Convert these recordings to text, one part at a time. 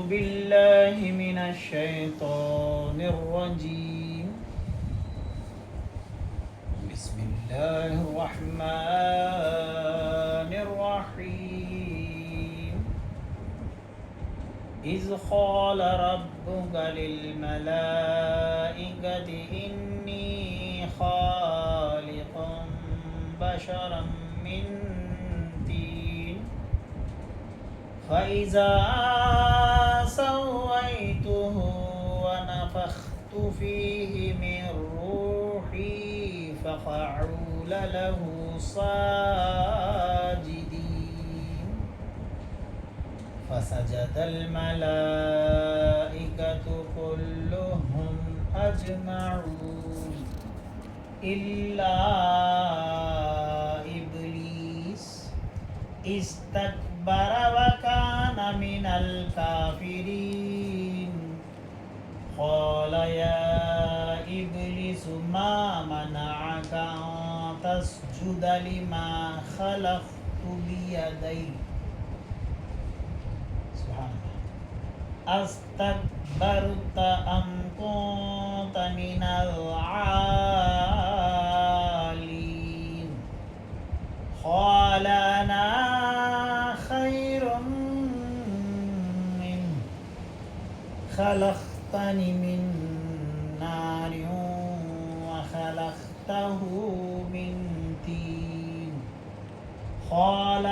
بالله من الشيطان الرجيم بسم الله الرحمن الرحيم إذ قال ربك للملائكة إني خالق بشرا من طين فإذا سويته ونفخت فيه من روحي فقعوا له ساجدين فسجد الملائكة كلهم أجمعون إلا إبليس استكبر وكان من الكافرين قال يا إبليس ما منعك أن تسجد لما خلقت بيدي سبحان الله أستكبرت أم كنت من العالين قال أنا خير منه خلقتني من نار وخلقته من طين قال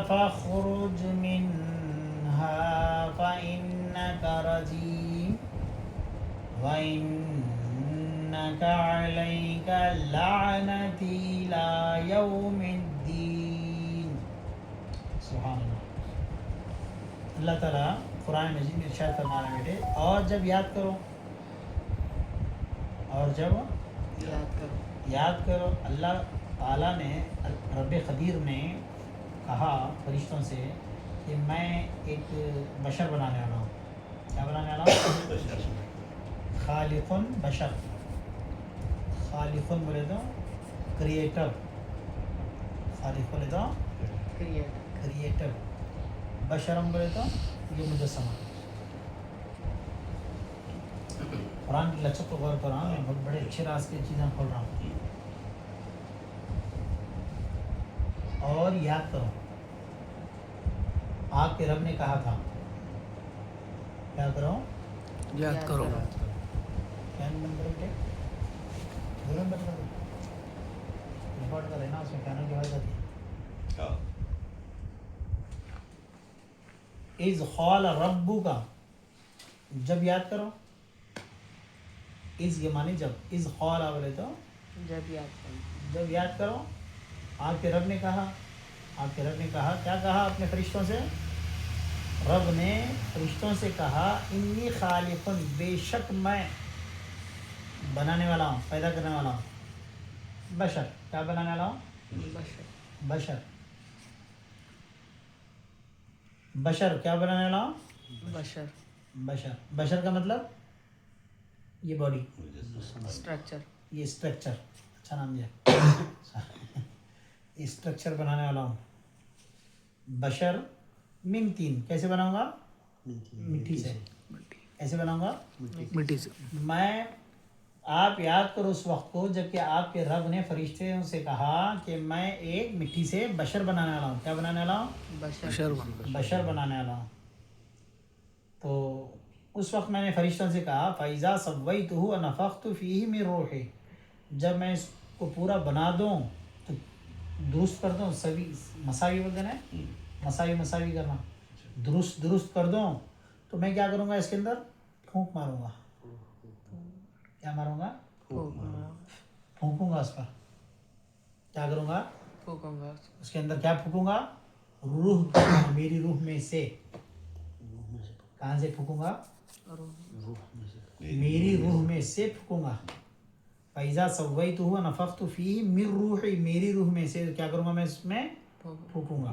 فاخرج منها فإنك رجيم وإنك عليك لعنتي إلى يوم الدين سبحان اللہ. اللہ تعالیٰ قرآن مجید میں ارشاد فرما رہے ہیں بیٹے اور جب یاد کرو اللہ تعالیٰ نے رب قدیر نے کہا فرشتوں سے کہ میں ایک بشر بنانے والا ہوں. کیا بنانے والا ہوں؟ خالقن بشر. خالقن بولے تو کریٹر. خالق بولے تو کریٹر. بشرم بولے تو یہ مجسمہ. قرآن کی لچک کو غور کر رہا ہوں میں بہت بڑے اچھے راز کی چیزیں کھول رہا ہوں. اور یاد کرو آپ کے رب نے کہا تھا کیا کرو یاد کرو. کیا نمبر ہے دو نمبر ریکارڈ کر رہے نا اس میں کہنا کی آواز آتی ہے. اذ قال ربک جب یاد کرو. از یہ معنی جب. از قال بولے تو جب یاد کرو. آپ کے رب نے کہا کیا کہا اپنے فرشتوں سے. رب نے فرشتوں سے کہا انی خالق بے شک میں بنانے والا ہوں پیدا کرنے والا ہوں بشر. کیا بنانے والا ہوں؟ بشر کیا بنانے والا ہوں؟ بشر کا مطلب یہ باڈی یہ اسٹرکچر. اچھا نام دیا. اسٹرکچر بنانے والا ہوں. بشر من تین. کیسے بناؤں گا؟ مٹی سے. کیسے بناؤں گا؟ مٹی سے. میں آپ یاد کرو اس وقت کو جب کہ آپ کے رب نے فرشتوں سے کہا کہ میں ایک مٹی سے بشر بنانے والا ہوں. کیا بنانے والا ہوں؟ بشر بنانے والا ہوں. تو اس وقت میں نے فرشتوں سے کہا فَإِذَا سَوَّيْتُهُ وَنَفَخْتُ فِيهِ مِن رُوحِي. جب میں اس کو پورا بنا دوں تو درست کر دوں. سبھی مساوی بولتے ہیں مساوی کرنا. درست کر دوں تو میں کیا کروں گا اس کے اندر پھونک ماروں گا. کیا ماروں گا؟ پھونکوں گا اس پر. کیا کروں گا؟ اس کے اندر کیا پھونکوں گا؟ روح. میری روح میں سے. کہاں سے پھونکوں گا؟ میری روح میں سے پھونکوں گا. فَإِذَا سَوَّيْتُهُ وَنَفَخْتُ فِيهِ مِن رُوحِي. میری روح میں سے کیا کروں گا میں اس میں پھونکوں گا.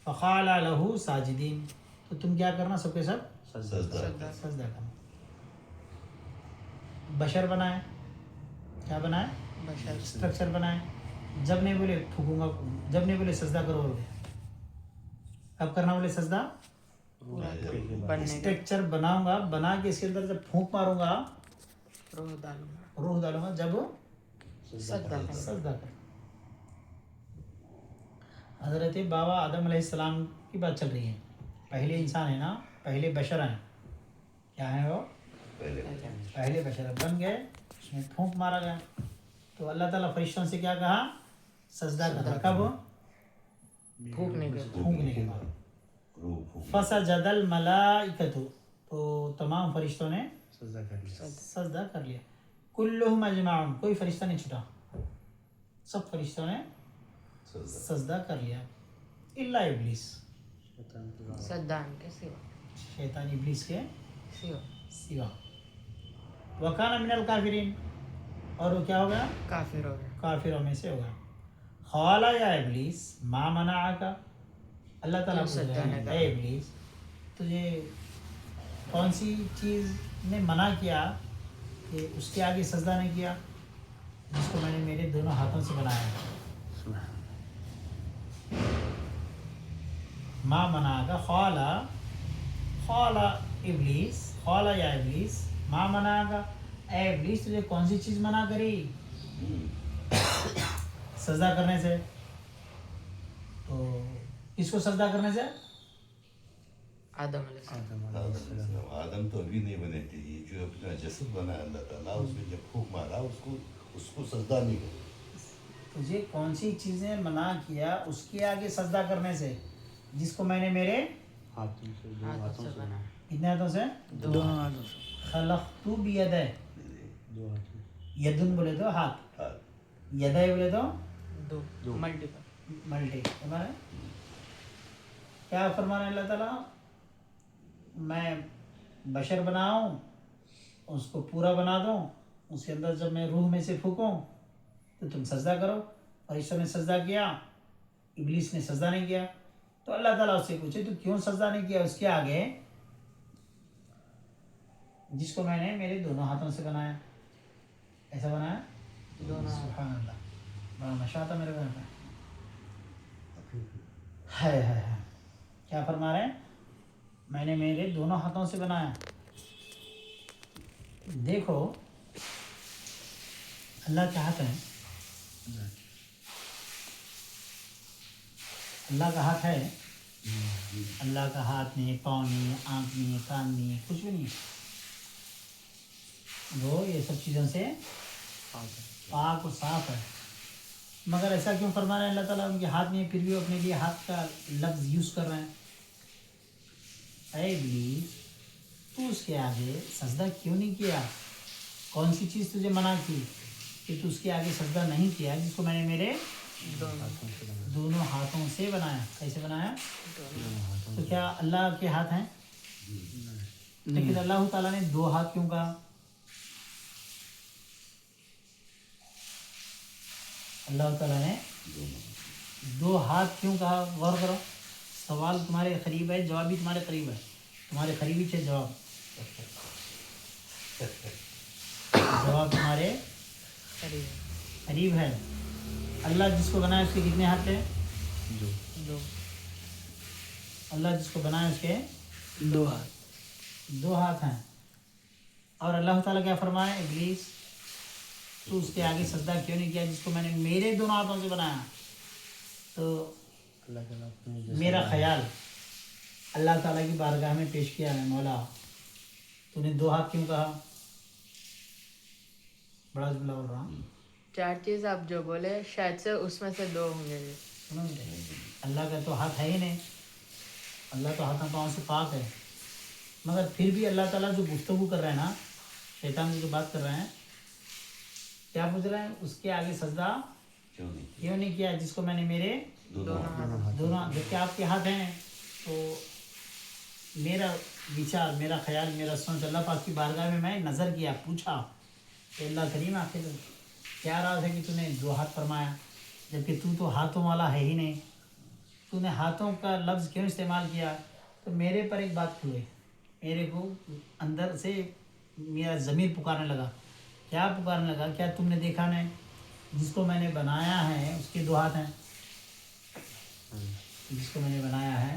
فَقَالَ لَهُ سَاجِدِينَ. تو تم کیا کرنا سب کے سب سجدہ کرنا. بشر بنائے. کیا بنائے؟ اسٹرکچر بنائے. جب نہیں بولے پھونکوں گا. جب نہیں بولے سجدہ کرو. کب کرنا بولے سجدہ؟ پورا بننے کا اسٹرکچر بناؤں گا, بنا کے اس کے اندر جب پھونک ماروں گا, روح ڈالوں گا روح ڈالوں گا, جب سجدہ کروں گا. سجدہ کر. حضرت بابا آدم علیہ السلام کی بات چل رہی ہے. پہلے انسان ہے نا, پہلے بشر ہیں. کیا ہیں وہ؟ پہلے بشر بن گئے, اس میں پھونک مارا گیا. تو اللہ تعالیٰ فرشتوں سے کیا کہا؟ سجدہ کرنا. کب؟ پھونکنے کے پھونکنے کے بعد. فسجد الملائکۃ, تو تمام فرشتوں نے سجدہ کر لیا. کلہم اجمعون, کوئی فرشتہ نہیں چھوٹا, سب فرشتوں نے سجدہ کر لیا الا ابلیس, سجدان کے سوا شیطان ابلیس کے سوا سوا. وکان من الکافرین, اور وہ کیا ہو گیا؟ کافر ہو گیا. کافروں میں سے ہوگا. قال یا ابلیس ما منعک, اللہ تعالیٰ پوچھ رہے ہیں اے ابلیس تجھے کون سی چیز نے منع کیا کہ اس کے آگے سجدہ نہیں کیا جس کو میں نے میرے دونوں ہاتھوں سے بنایا ہے؟ ما منعک, قال ابلیس, قال یا ابلیس ما منعک, اے ابلیس تجھے کون سی چیز منع کری سجدہ کرنے سے؟ تو کس کو سجدہ کرنے سے؟ آدم علیہ السلام. آدم تو ابھی نہیں بنے تھے, یہ جو اپنا جسد بنا اللہ تعالیٰ, اس میں جب پھونک مارا اس کو سجدہ نہیں کرا. تجھے کون سی چیزیں منع کیا اس کے آگے سجدہ کرنے سے جس کو میں نے میرے ہاتھوں سے بنا کتنے ہاتھوں سے؟ دونوں ہاتھوں سے. خلقت بیدی, یدن بولے تو ہاتھ, یدی بولے تو دو ملٹیپل. ملٹی. کیا فرمانا ہے اللہ تعالیٰ؟ میں بشر بناؤں, اس کو پورا بنا دوں, اس کے اندر جب میں روح میں سے پھونکوں تو تم سجدہ کرو. فرشتوں نے سجدہ کیا, ابلیس نے سجدہ نہیں کیا. تو اللہ تعالیٰ اس سے پوچھے تو کیوں سجدہ نہیں کیا اس کے آگے جس کو میں نے میرے دونوں ہاتھوں سے بنایا؟ ایسا بنایا دونوں سبحان اللہ, بڑا نشہ تھا میرے گھر میں. ہے کیا فرما رہے ہیں؟ میں نے میرے دونوں ہاتھوں سے بنایا. دیکھو اللہ کے ہاتھ ہیں, اللہ کا ہاتھ ہے. اللہ کا ہاتھ نہیں, پاؤں نہیں, آنکھ نہیں, کان نہیں, کچھ بھی نہیں. وہ یہ سب چیزوں سے پاک و صاف ہے. مگر ایسا کیوں فرما رہے ہیں اللہ تعالیٰ؟ ان کے ہاتھ نہیں, پھر بھی وہ اپنے لیے ہاتھ کا لفظ یوز کر رہے ہیں. اے ابلیس تو اس کے آگے سجدہ کیوں نہیں کیا؟ کون سی چیز تجھے منع کی کہ تو اس کے آگے سجدہ نہیں کیا جس کو میں نے میرے دونوں ہاتھوں سے بنایا؟ کیسے بنایا؟ تو کیا اللہ کے ہاتھ ہیں؟ لیکن اللہ تعالیٰ نے دو ہاتھ کیوں کہا؟ اللہ تعالیٰ نے دو ہاتھ کیوں کہا؟ غور کرو. سوال تمہارے قریب ہے, جواب بھی تمہارے قریب ہے. تمہارے قریبی تھے جواب, جواب تمہارے قریب ہے. اللہ جس کو بنایا اس کے کتنے ہاتھ تھے؟ دو. اللہ جس کو بنایا اس کے دو ہاتھ. دو ہاتھ ہیں. اور اللہ تعالیٰ کیا فرمایا؟ ابلیس تو اس کے آگے سجدہ کیوں نہیں کیا جس کو میں نے میرے دونوں ہاتھوں سے بنایا؟ تو میرا خیال اللہ تعالیٰ کی بارگاہ میں پیش کیا ہے, مولا تو نے دو ہاتھ کیوں کہا؟ بڑا جملہ بول رہا ہوں. 4 چیز آپ جو بولے شاید سے اس میں سے 2 ہوں گے. اللہ کا تو ہاتھ ہے ہی نہیں, اللہ تو ہاتھوں پاؤں سے پاک ہے. مگر پھر بھی اللہ تعالیٰ جو گفتگو کر رہے ہیں نا, شیطان سے جو بات کر رہے ہیں, کیا پوچھ رہے ہیں؟ اس کے آگے سجدہ کیوں نہیں کیا جس کو میں نے میرے دونوں, جبکہ آپ کے ہاتھ ہیں. تو میرا وچار, میرا خیال, میرا سوچ اللہ پاک کی بارگاہ میں میں نظر کیا, پوچھا کہ اللہ کریم آخر کیا راز ہے کہ تو نے دو ہاتھ فرمایا جبکہ تو ہاتھوں والا ہے ہی نہیں, تو نے ہاتھوں کا لفظ کیوں استعمال کیا؟ تو میرے پر ایک بات ہوئی, میرے کو اندر سے میرا ضمیر پکارنے لگا. کیا پکارنے لگا؟ کیا تم نے دیکھا نہیں جس کو میں نے بنایا ہے اس کے دو ہاتھ ہیں؟ جس کو میں نے بنایا ہے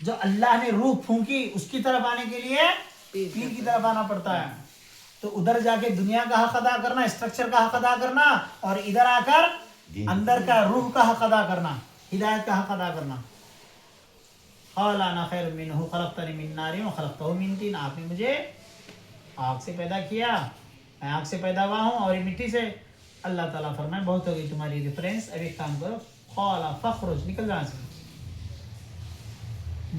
جو اللہ نے روح پھونکی اس کی طرف آنے کے لیے پیر کی طرف آنا پڑتا ہے. تو ادھر جا کے دنیا کا حق ادا کرنا, اسٹرکچر کا حق ادا کرنا, اور ادھر آ کر اندر کا روح کا حق ادا کرنا, ہدایت کا حق ادا کرنا. قال انا خیر منہ خلقتنی من نار وخلقتہ من طین. آپ نے مجھے آگ سے پیدا کیا, میں آگ سے پیدا ہوا ہوں اور یہ مٹی سے. اللہ تعالیٰ فرمائے بہت ہو گئی تمہاری ریفرنس, اب ایک کام کرو, قال فخرج, نکل جا سے.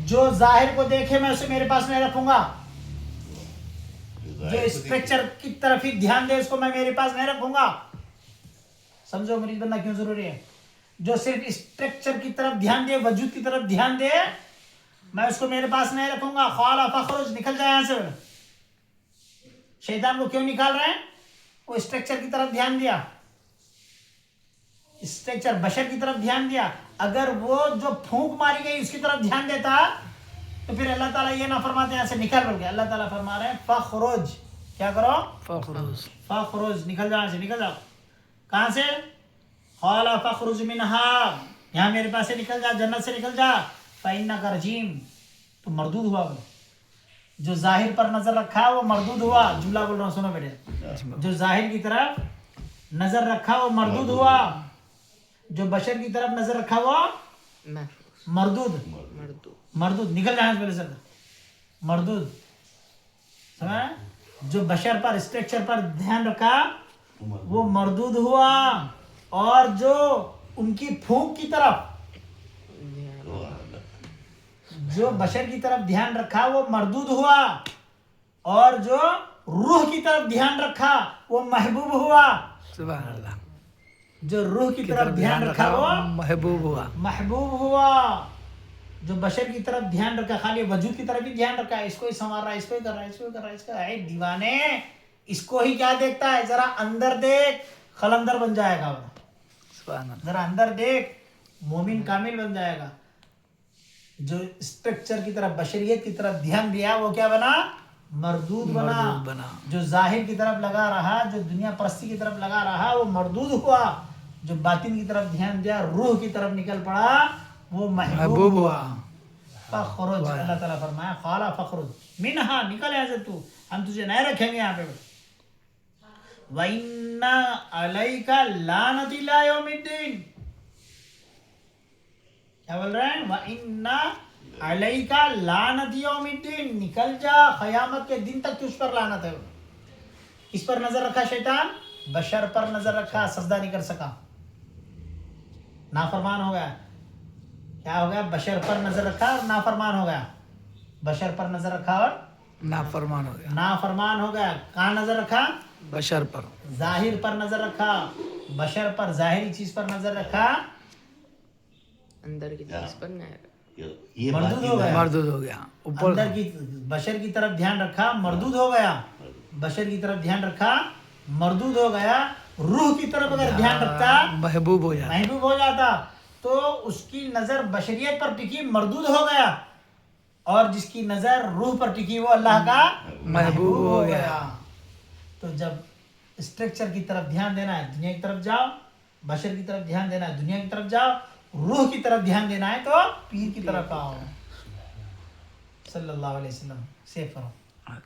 جو ظاہر کو دیکھے میں اسے میرے پاس نہیں رکھوں گا. جو اسٹرکچر کی طرف ہی دھیان دے اس کو میں میرے پاس نہیں رکھوں گا. سمجھو مریض بننا کیوں ضروری ہے. جو صرف اسٹرکچر کی طرف دھیان دے, وجود کی طرف دھیان دے, میں اس کو میرے پاس نہیں رکھوں گا. قال فخرج, نکل جائے یہاں سے. شیطان کو کیوں نکال رہے ہیں؟ وہ اسٹرکچر کی طرف دھیان دیا, اسٹرکچر بشر کی طرف دھیان دیا. اگر وہ جو پھونک ماری گئی اس کی طرف دھیان دیتا تو پھر اللہ تعالیٰ یہ نہ فرماتے یہاں سے نکل پڑ گیا. اللہ تعالیٰ فرما رہے ہیں فخرج, کیا کرو؟ فخرج. فخرج, نکل جاؤ سے, نکل جاؤ. کہاں سے؟ قال فخرج منہا, یہاں میرے پاس سے نکل جا, جنت سے نکل جا. فإنک رجیم, تو مردود ہوا. جو ظاہر پر نظر رکھا وہ مردود ہوا. جملہ بول رہا ہوں, سنو بیٹے. جو ظاہر کی طرف نظر رکھا وہ مردود ہوا. جو بشر کی طرف نظر رکھا وہ مردود. مردود, نکل جائیں پہلے سر. مردود سمجھا. جو بشر پر اسٹرکچر پر دھیان رکھا وہ مردود ہوا, اور جو ان کی پھونک کی طرف, جو بشر کی طرف دھیان رکھا وہ مردود ہوا, اور جو روح کی طرف دھیان رکھا وہ محبوب ہوا. سبحان اللہ. جو روح کی طرف دھیان رکھا وہ محبوب ہوا. محبوب ہوا. جو بشر کی طرف دھیان رکھا, خالی وجود کی طرف ہی دھیان رکھا, اس کو ہی سنوار رہا ہے, اس کو ہی کر رہا ہے, اس کو ہی کر رہا ہے, اس کا اے دیوانے, اس کو ہی کیا دیکھتا ہے, ذرا اندر دیکھ, خلندر بن جائے گا. سبحان اللہ. ذرا اندر دیکھ, مومن کامل بن جائے گا. جو اسٹرکچر کی طرف, بشریت کی طرف دھیان دیا وہ کیا بنا؟ مردود بنا. جو ظاہر کی طرف لگا رہا, جو دنیا پرستی کی طرف لگا رہا وہ مردود ہوا. جو باطن کی طرف دھیان دیا, روح کی طرف نکل پڑا, وہ محبوب ہوا. فخرج, اللہ تعالیٰ فرمایا قال فخرج منہا, نکل یہاں سے تو, ہم تجھے نہیں رکھیں گے یہاں پہ. وَإِنَّ عَلَيْكَ لَعْنَتِ إِلَىٰ يَوْمِ الدِّينِ, کیا بول رہے ہیں؟ وَإِنَّ عَلَيْكَ لَعْنَتِ يَوْمِ الدِّينِ, نکل جا, قیامت کے دن تک تجھ پر لعنت ہے. کس پر نظر رکھا شیطان؟ بشر پر نظر رکھا, سجدہ نہیں کر سکا, نافرمان ہو گیا. کیا ہو گیا؟ بشر پر نظر رکھا اور نافرمان ہو گیا. بشر پر نظر رکھا اور نافرمان ہو گیا. نافرمان ہو گیا. کہاں نظر رکھا؟ بشر پر. ظاہر پر نظر رکھا, بشر پر, ظاہری چیز پر نظر رکھا, اندر کی چیز پر نہیں. یہ مردود ہو گیا. مردود ہو گیا. اوپر اندر کی بشر کی طرف دھیان رکھا, مردود ہو گیا. بشر کی طرف دھیان رکھا, مردود ہو گیا. روح کی طرف اگر دھیان رکھتا, محبوب ہو جاتا. محبوب ہو جاتا, تو اس کی نظر بشریت پر ٹکی, مردود ہو گیا. اور جس کی نظر روح پر ٹکی وہ اللہ کا محبوب ہو گیا. تو جب اسٹرکچر کی طرف دھیان دینا ہے, دنیا کی طرف جاؤ. بشر کی طرف دھیان دینا ہے, دنیا کی طرف جاؤ. روح کی طرف دھیان دینا ہے تو پیر کی طرف آؤ. صلی اللہ علیہ وسلم. سیف کرو.